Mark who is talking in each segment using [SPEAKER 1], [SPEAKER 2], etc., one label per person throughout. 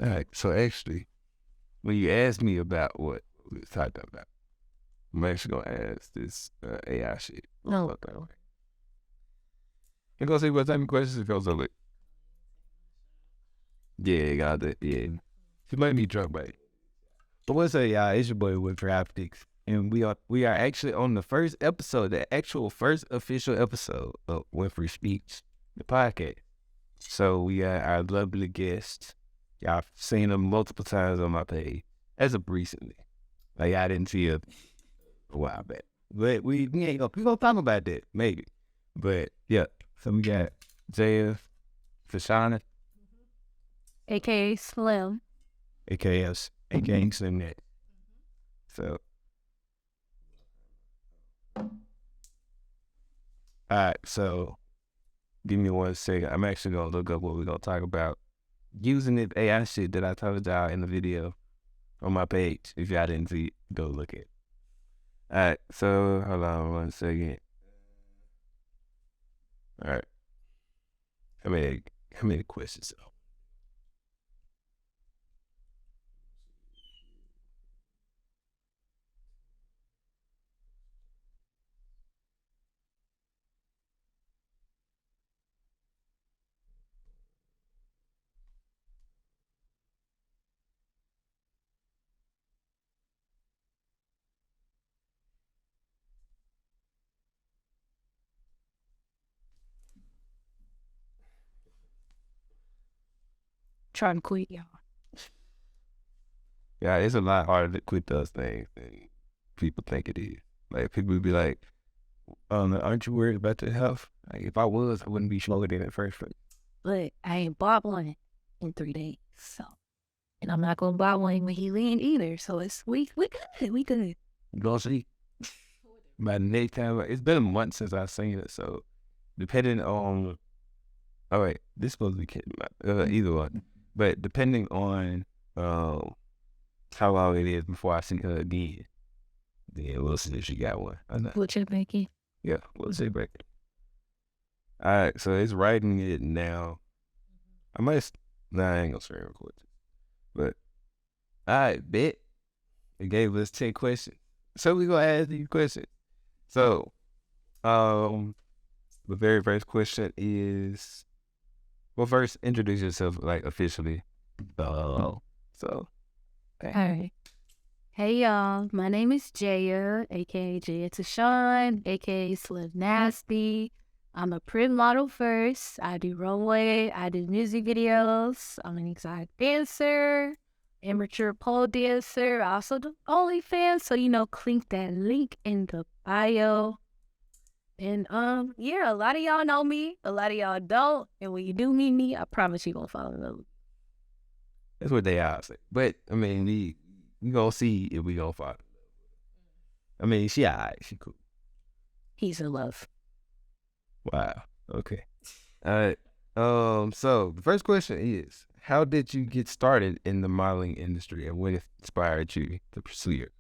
[SPEAKER 1] All right. So actually, when you asked me about what we was talking about, I'm actually gonna ask this AI shit.
[SPEAKER 2] No.
[SPEAKER 1] You gonna see what type of questions it goes over? Yeah, you got it. Yeah. She might be drunk, babe. But what's up, y'all? It's your boy WinfreyOpticz, and we are actually on the first episode, the actual first official episode of WinfreySpeaks, the podcast. So we got our lovely guest. Y'all seen them multiple times on my page as of recently. Like I didn't see her a while back, but we ain't gonna talk about that maybe. But yeah, so we got Jaia Tashonnn,
[SPEAKER 2] AKA Slim.
[SPEAKER 1] aka Slim Net. So, all right. So, give me 1 second. I'm actually gonna look up what we're gonna talk about using this AI shit that I told y'all in the video on my page. If y'all didn't see it, go look at it. All right. So, hold on 1 second. All right. How many questions?
[SPEAKER 2] Trying to quit, y'all.
[SPEAKER 1] Yeah, it's a lot harder to quit those things than people think it is. Like people would be like, aren't you worried about your health? Like if I was, I wouldn't be smoking in the first place.
[SPEAKER 2] But I ain't bought one in 3 days, so. And I'm not gonna buy one when he lean either. So it's we good. We good.
[SPEAKER 1] You gonna see? By the next time, it's been a month since I've seen it, so depending on, all right, this supposed to be kidding either one, but depending on how long it is before I see her again, then we'll see if she got one.
[SPEAKER 2] What you making?
[SPEAKER 1] Yeah, we'll see back. All right, so it's writing it now. I ain't gonna screen record it. But all right, bet it gave us 10 questions. So we gonna ask these questions. So, the very first question is, well, first introduce yourself like officially. So,
[SPEAKER 2] All right. Hey y'all, my name is Jaia, aka Jaia Tashonnn, aka Slim Nasty. I'm a print model first. I do runway, I do music videos. I'm an exotic dancer, amateur pole dancer. I also do OnlyFans, so click that link in the bio. And yeah, a lot of y'all know me, a lot of y'all don't. And when you do meet me, I promise you gonna fall in love with me.
[SPEAKER 1] that's what they all say. But I mean, we gonna see if we gonna fall. I mean, she alright, she cool.
[SPEAKER 2] He's in love.
[SPEAKER 1] Wow. Okay. All right. So the first question is, how did you get started in the modeling industry, and what inspired you to pursue it?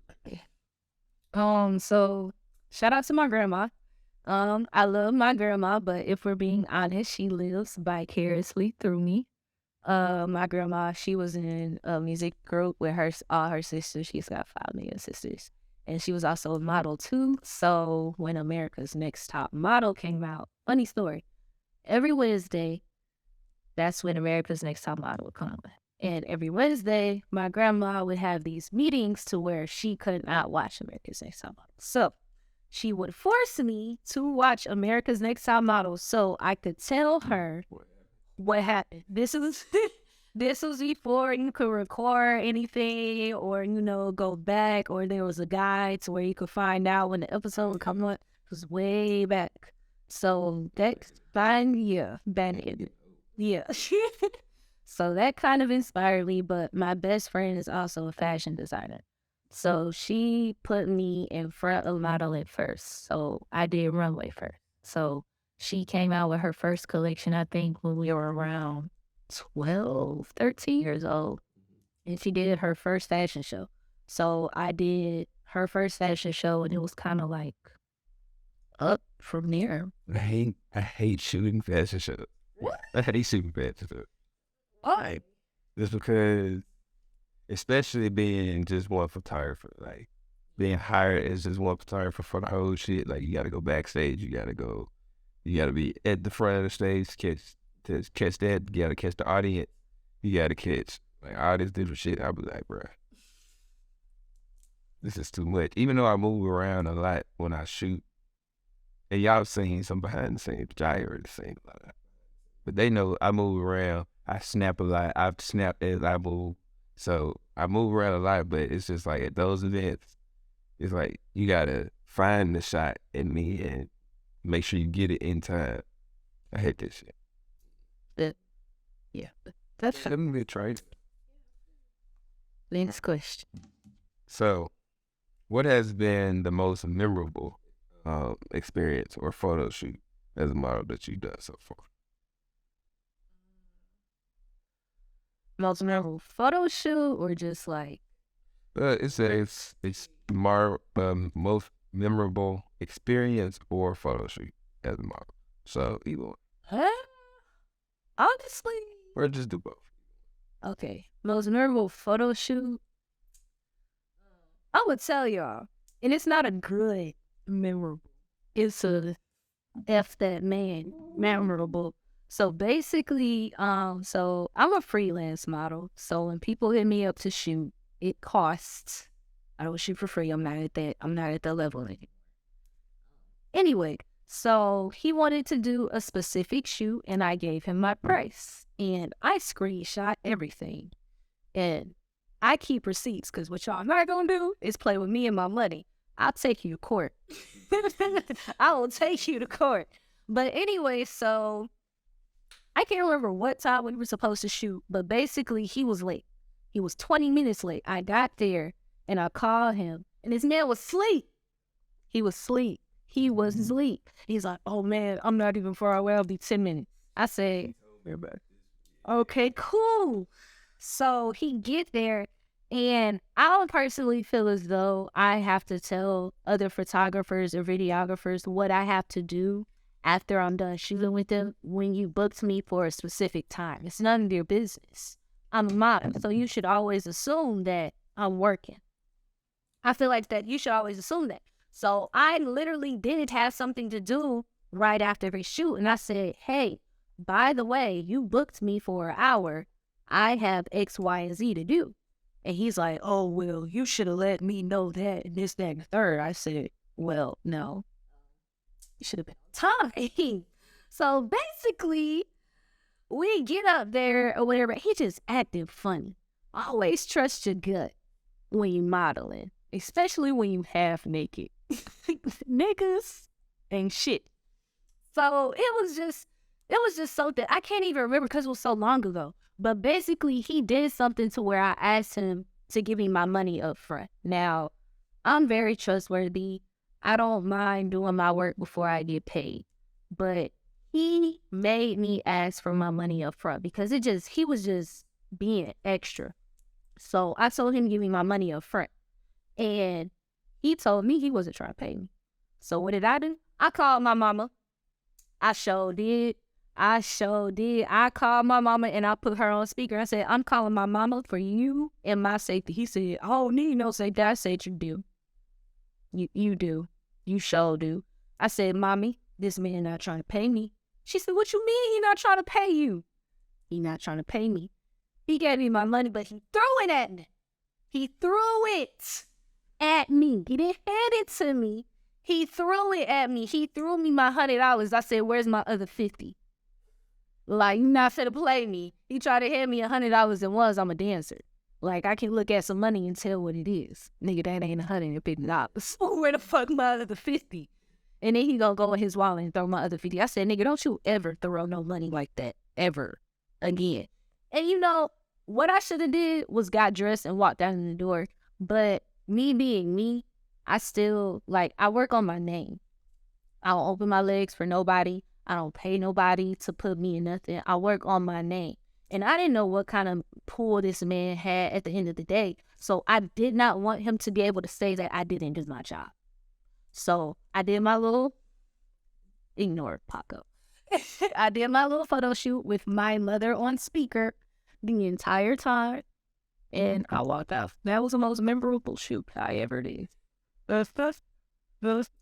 [SPEAKER 2] So shout out to my grandma. I love my grandma, but if we're being honest, she lives vicariously through me. My grandma, she was in a music group with all her sisters. She's got 5 million sisters. And she was also a model too. So when America's Next Top Model came out, funny story, every Wednesday, that's when America's Next Top Model would come. And every Wednesday, my grandma would have these meetings to where she could not watch America's Next Top Model. So she would force me to watch America's Next Top Model so I could tell her what happened. This was before you could record anything or, go back, or there was a guide to where you could find out when the episode would come on. It was way back. So that's fine. Yeah. Yeah. So that kind of inspired me, but my best friend is also a fashion designer. So she put me in front of modeling first. So I did runway first. So she came out with her first collection, I think, when we were around 12, 13 years old. And she did her first fashion show. So I did her first fashion show, and it was kind of like up from there.
[SPEAKER 1] I hate shooting fashion shows. What? I hate shooting fashion shows.
[SPEAKER 2] Why?
[SPEAKER 1] Just because, especially being just one photographer, like being hired as just one photographer for the whole shit. Like you got to go backstage, you got to be at the front of the stage, to catch that. You got to catch the audience, you got to catch like all this different shit. I was like, bro, this is too much. Even though I move around a lot when I shoot, and y'all seen some behind the scenes, Jaia already seen a lot, but they know I move around. I snap a lot. I've snapped as I move. So I move around a lot, but it's just like at those events, it's like you gotta find the shot in me and make sure you get it in time. I hate this shit.
[SPEAKER 2] Yeah, that's
[SPEAKER 1] Let me try.
[SPEAKER 2] next question.
[SPEAKER 1] So, what has been the most memorable experience or photo shoot as a model that you've done so far?
[SPEAKER 2] Most memorable photo shoot or just like
[SPEAKER 1] It's most memorable experience or photo shoot as a model. So either one,
[SPEAKER 2] honestly,
[SPEAKER 1] or just do both.
[SPEAKER 2] okay, most memorable photo shoot. I would tell y'all, and it's not a good memorable. It's a F that man memorable. So basically, so I'm a freelance model. So when people hit me up to shoot, it costs. I don't shoot for free. I'm not at that level anymore. Anyway, so he wanted to do a specific shoot, and I gave him my price, and I screenshot everything, and I keep receipts because what y'all not gonna do is play with me and my money. I'll take you to court. I will take you to court. But anyway, so I can't remember what time we were supposed to shoot, but basically he was late. He was 20 minutes late. I got there and I called him and this man was asleep. He was asleep. He's like, oh man, I'm not even far away. I'll be 10 minutes. I said, okay, cool. So he get there and I don't personally feel as though I have to tell other photographers or videographers what I have to do after I'm done shooting with them when you booked me for a specific time. It's none of your business. I'm a model, so you should always assume that I'm working. I feel like that you should always assume that. So I literally did have something to do right after every shoot, and I said, hey, by the way, you booked me for an hour. I have X, Y, and Z to do. And he's like, oh, well, you should have let me know that and this, that, and the third. I said, well, no. You should have been on time. So basically, we get up there or whatever. He just acted funny. Always trust your gut when you modeling, especially when you half naked. Niggas ain't shit. So it was just something I can't even remember because it was so long ago. But basically, he did something to where I asked him to give me my money up front. Now, I'm very trustworthy. I don't mind doing my work before I get paid. But he made me ask for my money up front because he was just being extra. So I told him to give me my money up front. And he told me he wasn't trying to pay me. So what did I do? I called my mama. I sure did. I called my mama and I put her on speaker. I said, I'm calling my mama for you and my safety. He said, I don't need no safety. I said, you do. You do. You sure do. I said, mommy, this man not trying to pay me. She said, what you mean he not trying to pay you? He not trying to pay me. He gave me my money, but he threw it at me. He threw it at me. He didn't hand it to me. He threw it at me. He threw me my $100. I said, where's my other 50? Like, you not finna play me. He tried to hand me $100 and was, I'm a dancer. Like, I can look at some money and tell what it is. Nigga, that ain't $150. Where the fuck my other 50? And then he gonna go in his wallet and throw my other 50. I said, nigga, don't you ever throw no money like that. Ever. Again. And you know, what I should have did was got dressed and walked out the door. But me being me, I still, like, I work on my name. I don't open my legs for nobody. I don't pay nobody to put me in nothing. I work on my name. And I didn't know what kind of pull this man had at the end of the day. So I did not want him to be able to say that I didn't do my job. So I did my little, ignore Paco. I did my little photo shoot with my mother on speaker. the entire time, and I walked out. That was the most memorable shoot I ever did. I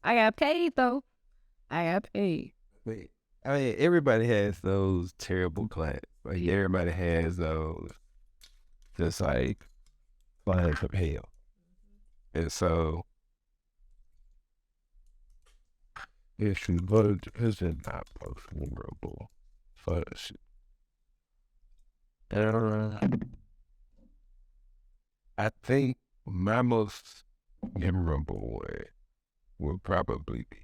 [SPEAKER 2] got paid though. I got paid.
[SPEAKER 1] Wait, I mean, everybody has those terrible clients. Like everybody has those, just like clients of hell. And so, it's not most memorable photo shoot. I think my most memorable one would probably be,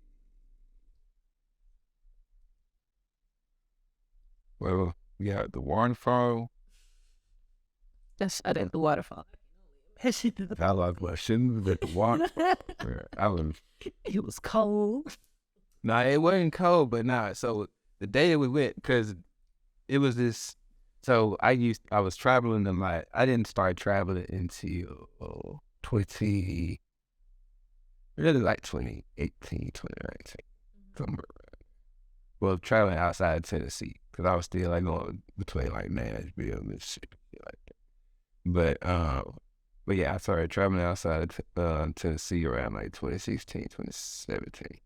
[SPEAKER 1] well, we got the waterfall.
[SPEAKER 2] I did the waterfall.
[SPEAKER 1] I like my shouldn't at the waterfall.
[SPEAKER 2] It was cold.
[SPEAKER 1] Nah, it wasn't cold, but so the day that we went, because it was this, so I was traveling a lot. I didn't start traveling until 2018, 2019, somewhere around. Well, traveling outside of Tennessee, because I was still like going between like Nashville and Mississippi, like that. But yeah, I started traveling outside of Tennessee around like 2016, 2017.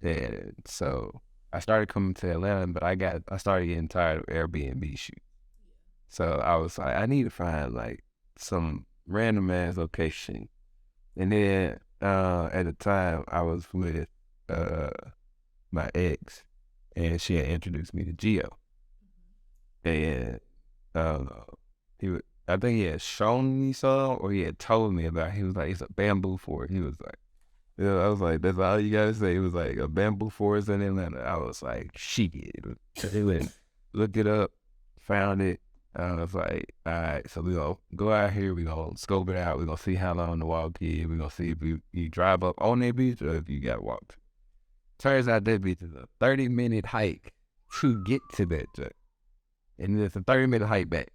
[SPEAKER 1] And so I started coming to Atlanta, but I started getting tired of Airbnb shoots. So I was like, I need to find like some random ass location. And then at the time I was with my ex, and she had introduced me to Gio. And I think he had shown me some, or he had told me about it. He was like, it's a bamboo forest. He was like, I was like, that's all you gotta say. It was like a bamboo forest in Atlanta. I was like, shit. He went, looked it up, found it. I was like, all right, so we gonna go out here, we gonna scope it out, we gonna see how long the walk is, we gonna see if you drive up on that beach or if you got walked. Turns out that beach is a 30-minute hike to get to that joint. And it's a 30-minute hike back.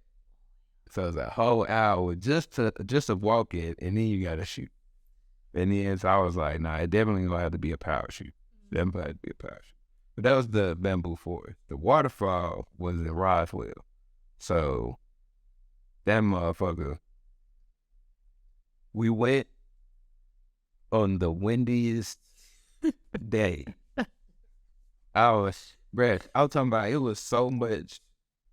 [SPEAKER 1] So it's a whole hour just to walk it, and then you gotta shoot. And then so I was like, nah, it definitely gonna have to be a power shoot. Definitely had to be a power shoot. But that was the bamboo forest. The waterfall was in Roswell. So that motherfucker, we went on the windiest day. I was talking about, it was so much.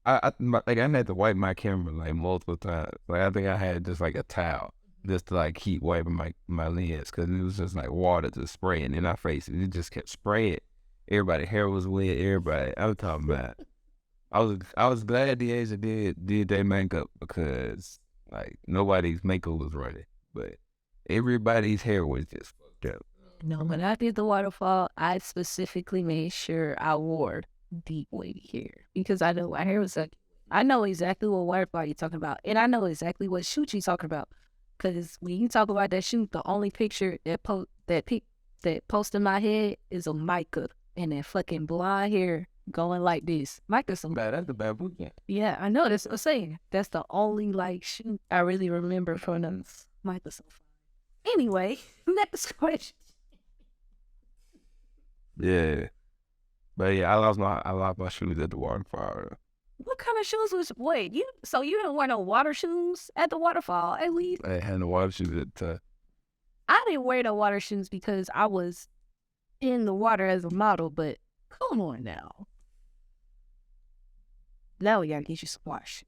[SPEAKER 1] I had to wipe my camera like multiple times. Like I think I had just like a towel just to like keep wiping my lens, because it was just like water just spraying in our faces. It just kept spraying. Everybody hair was wet. Everybody. I'm talking about. I was glad the Asia did their makeup, because like nobody's makeup was running, but everybody's hair was just fucked up.
[SPEAKER 2] No, when I did the waterfall, I specifically made sure I wore deep wavy hair, because I know my hair was like, I know exactly what waterfall you're talking about, and I know exactly what shoot you're talking about, because when you talk about that shoot, the only picture that post in my head is of Micah and that fucking blonde hair going like this. Micah's some
[SPEAKER 1] That's the bad boot camp.
[SPEAKER 2] Yeah, I know. That's what I'm saying. That's the only like shoot I really remember from them. Micah's so fine. Anyway, next question.
[SPEAKER 1] Yeah, but yeah, I lost my shoes at the waterfall.
[SPEAKER 2] What kind of shoes was? Wait, you didn't wear no water shoes at the waterfall? At least
[SPEAKER 1] I had no water shoes at the time.
[SPEAKER 2] I didn't wear no water shoes because I was in the water as a model. But come on now. Now we gotta get you some water shoes.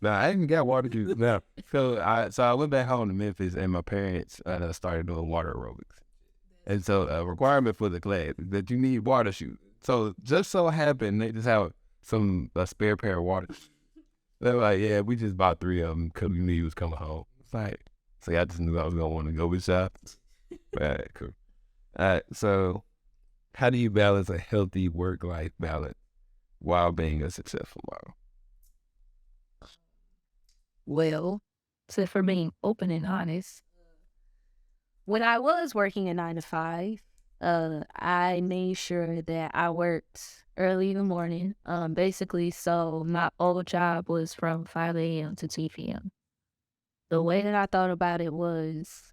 [SPEAKER 1] Nah, I didn't got water shoes now. So I went back home to Memphis, and my parents started doing water aerobics. And so a requirement for the class is that you need water shoes. So just so happened they just have a spare pair of water shoes. They're like, yeah, we just bought 3 of them because we knew you was coming home. It's like, so I just knew I was gonna want to go with y'all. All right, cool. All right, so how do you balance a healthy work-life balance while being a successful model?
[SPEAKER 2] Well, so for being open and honest, when I was working a 9 to 5, I made sure that I worked early in the morning. Basically, so my old job was from 5 a.m. to 2 p.m. The way that I thought about it was,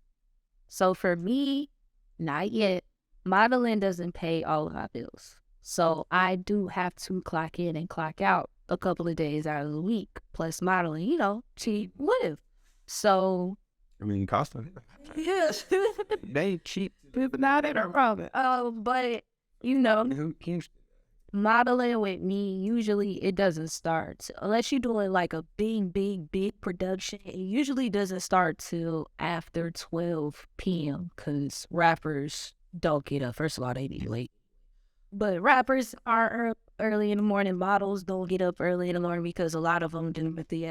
[SPEAKER 2] so for me, not yet, modeling doesn't pay all of my bills. So I do have to clock in and clock out a couple of days out of the week, plus modeling, you know, cheap live. So,
[SPEAKER 1] I mean, cost of it.
[SPEAKER 2] yes,
[SPEAKER 1] They cheap.
[SPEAKER 2] not in a problem. But, you know, modeling with me, usually it doesn't start unless you're doing like a big production. It usually doesn't start till after 12 p.m. because rappers don't get up. First of all, they be late. But rappers are up early in the morning. Models don't get up early in the morning because a lot of them do the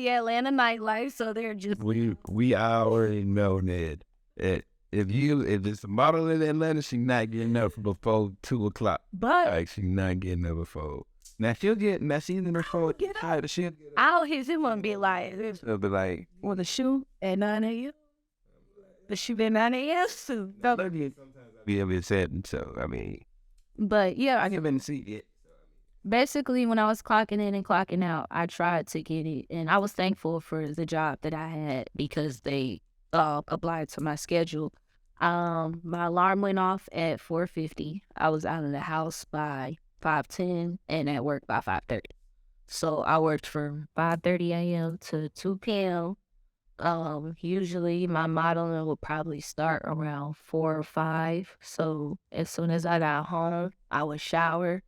[SPEAKER 2] Atlanta nightlife. So they're just
[SPEAKER 1] we already know that if it's a model in Atlanta, she's not getting up before 2:00.
[SPEAKER 2] But
[SPEAKER 1] like she's not getting up before. Now she's in before
[SPEAKER 2] get up.
[SPEAKER 1] tired. She'll get up.
[SPEAKER 2] I'll hit him and be like,
[SPEAKER 1] She'll be like,
[SPEAKER 2] "Want to shoot at 9 a.m.? The shoot at 9 a.m. soon."
[SPEAKER 1] sometimes I'll be a bit sad. So I mean,
[SPEAKER 2] But yeah,
[SPEAKER 1] I haven't seen it.
[SPEAKER 2] basically, when I was clocking in and clocking out, I tried to get it. And I was thankful for the job that I had because they applied to my schedule. My alarm went off at 4:50. I was out of the house by 5:10 and at work by 5:30. So I worked from 5:30 a.m. to 2 p.m. Usually my modeling would probably start around 4 or 5. So as soon as I got home, I would shower,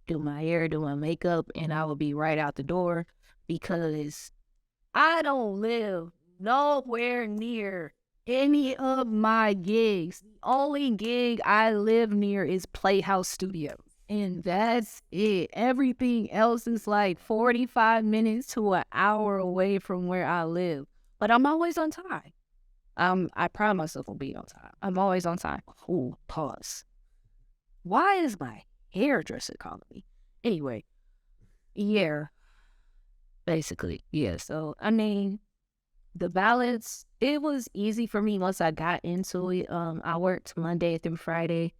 [SPEAKER 2] do my hair, do my makeup, and I would be right out the door because I don't live nowhere near any of my gigs. The only gig I live near is Playhouse Studios. And that's it. Everything else is like 45 minutes to an hour away from where I live. But I'm always on time. I pride myself on being on time. I'm always on time. Ooh, pause. Why is my hairdresser calling me? Anyway, yeah. Basically, yeah. So, I mean, the balance, it was easy for me once I got into it. I worked Monday through Friday.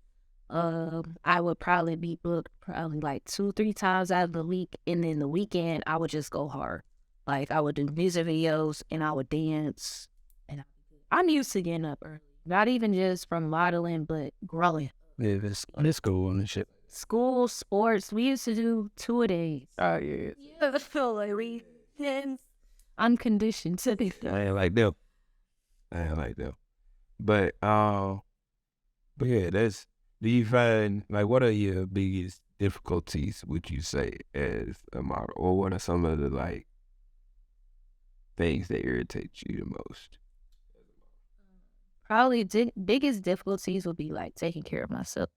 [SPEAKER 2] I would probably be booked probably like 2-3 times out of the week. And then the weekend, I would just go hard. Like, I would do music videos and I would dance. And I'm used to getting up early. Not even just from modeling, but growing.
[SPEAKER 1] Yeah, it's cool and shit.
[SPEAKER 2] School, sports, we used to do 2-a-days.
[SPEAKER 1] Oh yeah.
[SPEAKER 2] Yeah, I feel like we unconditioned to be.
[SPEAKER 1] I ain't like them. But yeah, do you find, like, what are your biggest difficulties, would you say, as a model? Or what are some of the, like, things that irritate you the most?
[SPEAKER 2] Probably biggest difficulties would be like taking care of myself.